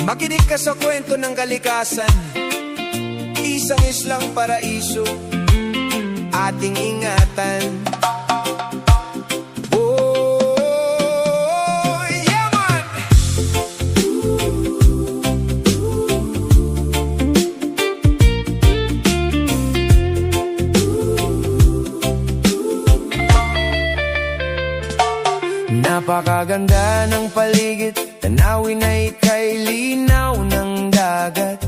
Makinig ka sa kwento ng kalikasan, isang islang paraiso, ating ingatan. Oh, yeah man! Napakaganda ng paligid, tanawin ay kay linaw ng dagat.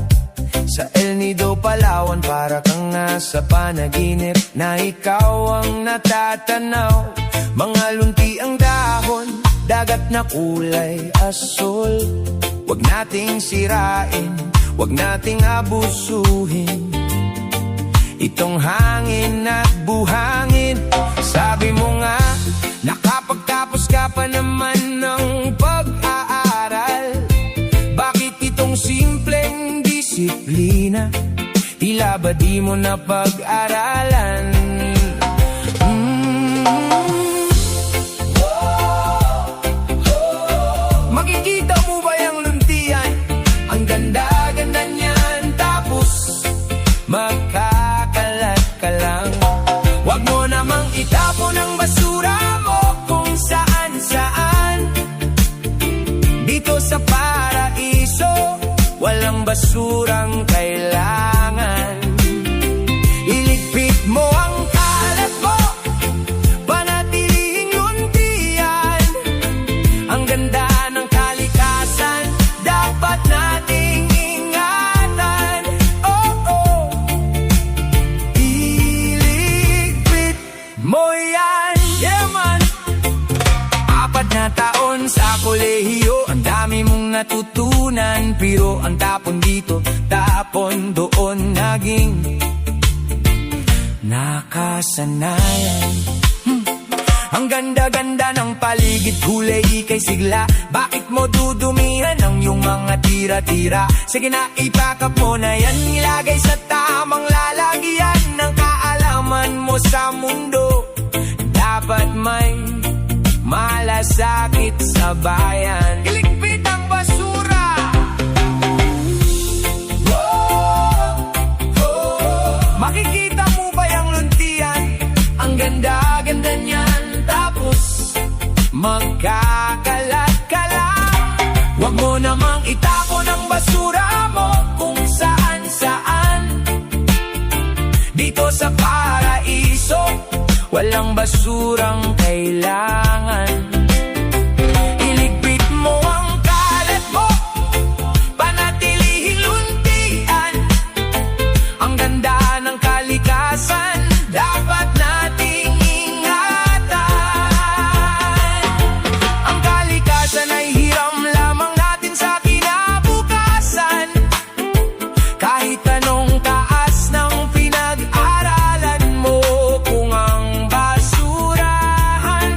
Sa El Nido, Palawan, para kang nasa panaginip na ikaw ang natatanaw. Mga lunti ang dahon, dagat na kulay asul. Huwag nating sirain, huwag nating abusuhin itong hangin at buhangin. Sabi mo nga, nakapagtapos ka pa naman ng pag-aaral. Bakit itong simpleng disiplina tila ba di mo na pag-aralan? Makikita mo ba yung luntian? Ang ganda-ganda niyan, tapos magkakalat ka lang. Huwag mo namang itapon ang basura mo kung saan-saan. Dito sa paraiso, walang basurang kailangan. Iligpit mo ang kalat mo, panatilihing luntian. Ang ganda ng kalikasan, dapat nating ingatan. Oh, oh. Iligpit mo yan, yeah man. 4 na taon sa kolehiyo, ang dami mong natutunan. Pero ang tapon dito, tapon doon, naging nakasanayan. Ang ganda-ganda ng paligid, kulay ika'y sigla. Bakit mo dudumihan ang iyong mga tira-tira? Sige na, ipakap mo na yan, ilagay sa tamang lalagyan ng kaalaman mo sa mundo. Dapat may malasakit sa bayan. Iligpit ang basura. Makikita mo ba yung luntian? Ang ganda-ganda niyan, tapos magkakalat ka lang. Huwag mo namang itapon ang basura mo kung saan-saan. Dito sa paraiso, walang basurang kailangan. Iligpit mo ang kalat mo, panatilihing luntian. Ang ganda ng kalikasan, dapat nating ingatan. Ang kalikasan ay hiram lamang natin sa kinabukasan. Kahit anong taas ng pinag-aralan mo, kung ang basurahan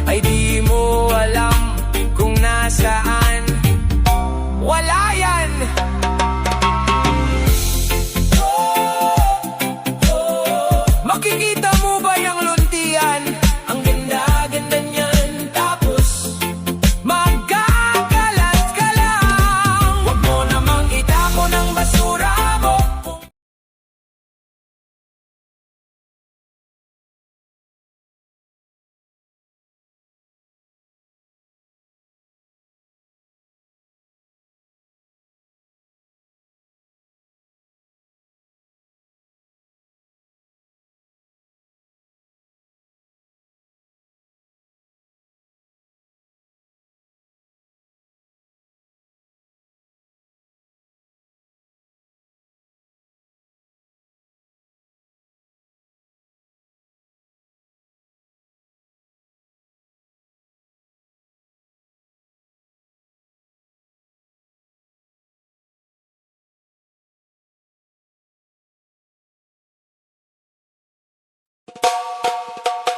ay di mo alam kung nasaan, wala yan. Makikita mo ba yung luntian? Ang ganda-ganda niyan, tapos magkakalat ka lang. Huwag mo namang itapon ang basura mo.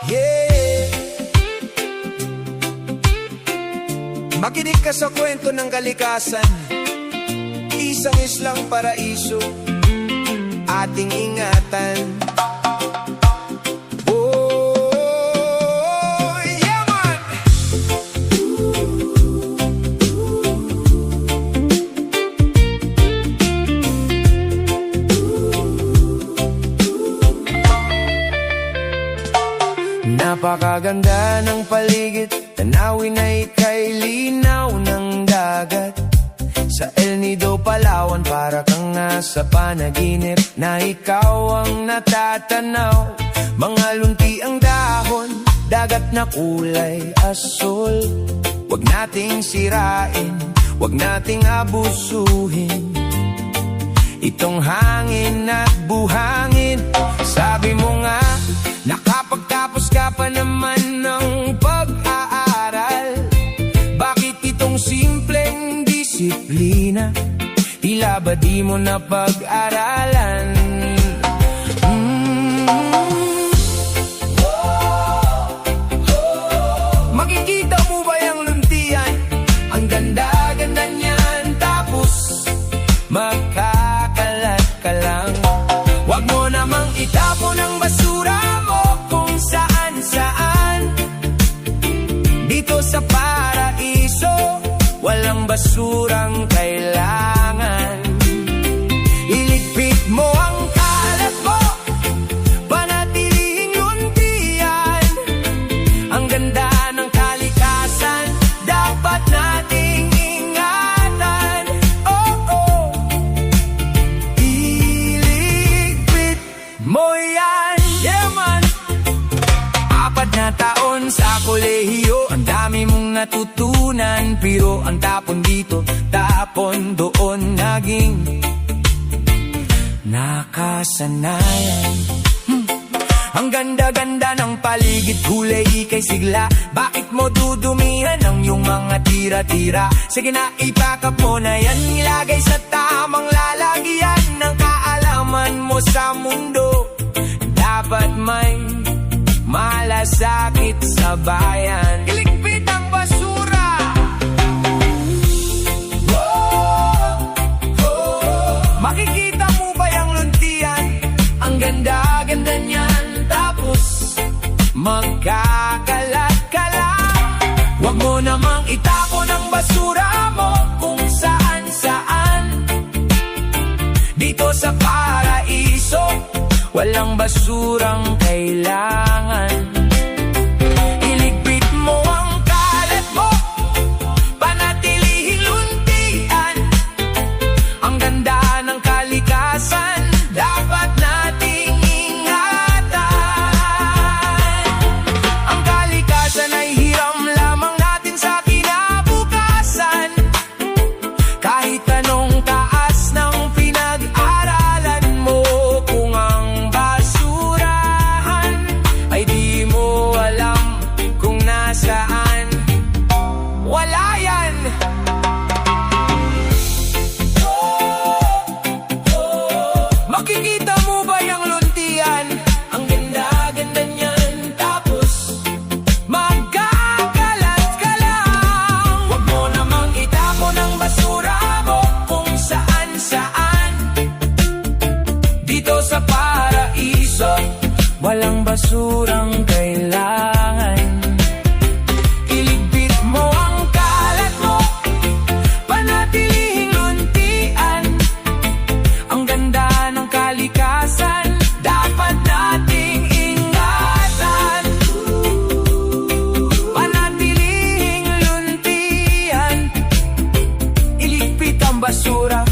Yeah. Makinig ka sa kwento ng kalikasan, isang islang paraiso, ating ingatan. Oh, yeah man! Napakaganda ng paligid, tanawin ay kay linaw ng dagat. Sa El Nido, Palawan, para kang nasa panaginip na ikaw ang natatanaw. Mga lunti ang dahon, dagat na kulay asul. Huwag nating sirain, huwag nating abusuhin itong hangin at buhangin. Sabi mo nga, nakapagtapos ka pa naman ng pag-aaral. Bakit itong simpleng disiplina tila ba di mo na pag-aralan? Makikita mo ba yung luntian? Ang ganda-ganda niyan, tapos makakalat ka lang. Huwag mo namang itapon ang basura mo kung saan-saan. Dito sa paraiso, walang basurang kailangan. Iligpit mo ang kalat mo, panatilihing luntian. Ang ganda ng kalikasan, dapat nating ingatan. Oh, oh, iligpit mo yan. Yeah, man. 4 na taon sa kolehiyo, ang dami mong natutunan. Pero ang tapon dito, tapon doon, naging nakasanayan. Ang ganda-ganda ng paligid, kulay ikay sigla. Bakit mo dudumihan ang iyong mga tira-tira? Sige na, ipakap mo na yan, ilagay sa tamang lalagyan ng kaalaman mo sa mundo. Dapat may malasakit sa bayan. Iligpit ang basura. Makikita mo ba yung luntian? Ang ganda-ganda niyan, tapos magkakalat ka lang. Huwag mo namang itapon ang basura mo kung saan-saan. Dito sa paraiso, walang basurang kailangan. Iligpit mo ang kalat mo, panatilihing luntian. Ang ganda ng kalikasan, dapat nating ingatan. Ang kalikasan ay hiram lamang natin sa kinabukasan. Kahit anong taas ng pinag-aralan mo, kung ang basurahan ay di mo alam kung nasaan, wala yan. Makikita mo ba yung luntian? Ang ganda-ganda niyan, tapos magkakalat ka lang. Huwag mo namang itapon ang basura mo kung saan-saan. Dito sa paraiso, walang basurang kailangan. Iligpit mo ang kalat mo, panatilihing luntian. Ang ganda ng kalikasan, dapat nating ingatan. Panatilihing luntian, iligpit ang basura.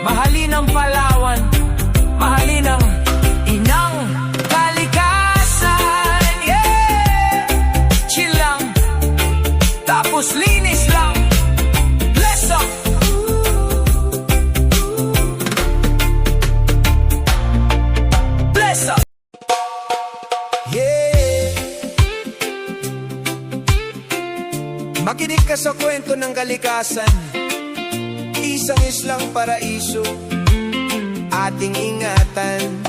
Mahalin ang Palawan, mahalin ang inang kalikasan. Yeah! Chill lang, tapos linis lang. Bless up! Bless up! Yeah! Makinig ka sa kwento ng kalikasan. Isang islang paraiso, ating ingatan.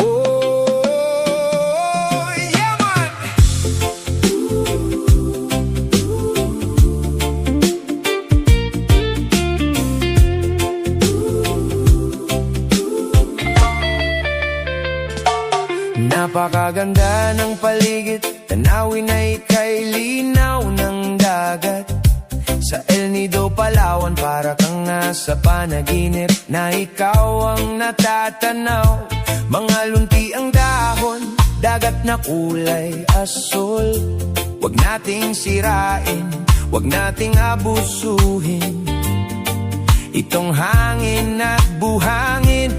Oh, yeah, man! Napakaganda ng paligid, tanawin ay kay linaw ng dagat. Sa El Nido, Palawan, para kang nasa panaginip na ikaw ang natatanaw. Mga lunti ang dahon, dagat na kulay asul. Huwag nating sirain, huwag nating abusuhin itong hangin at buhangin.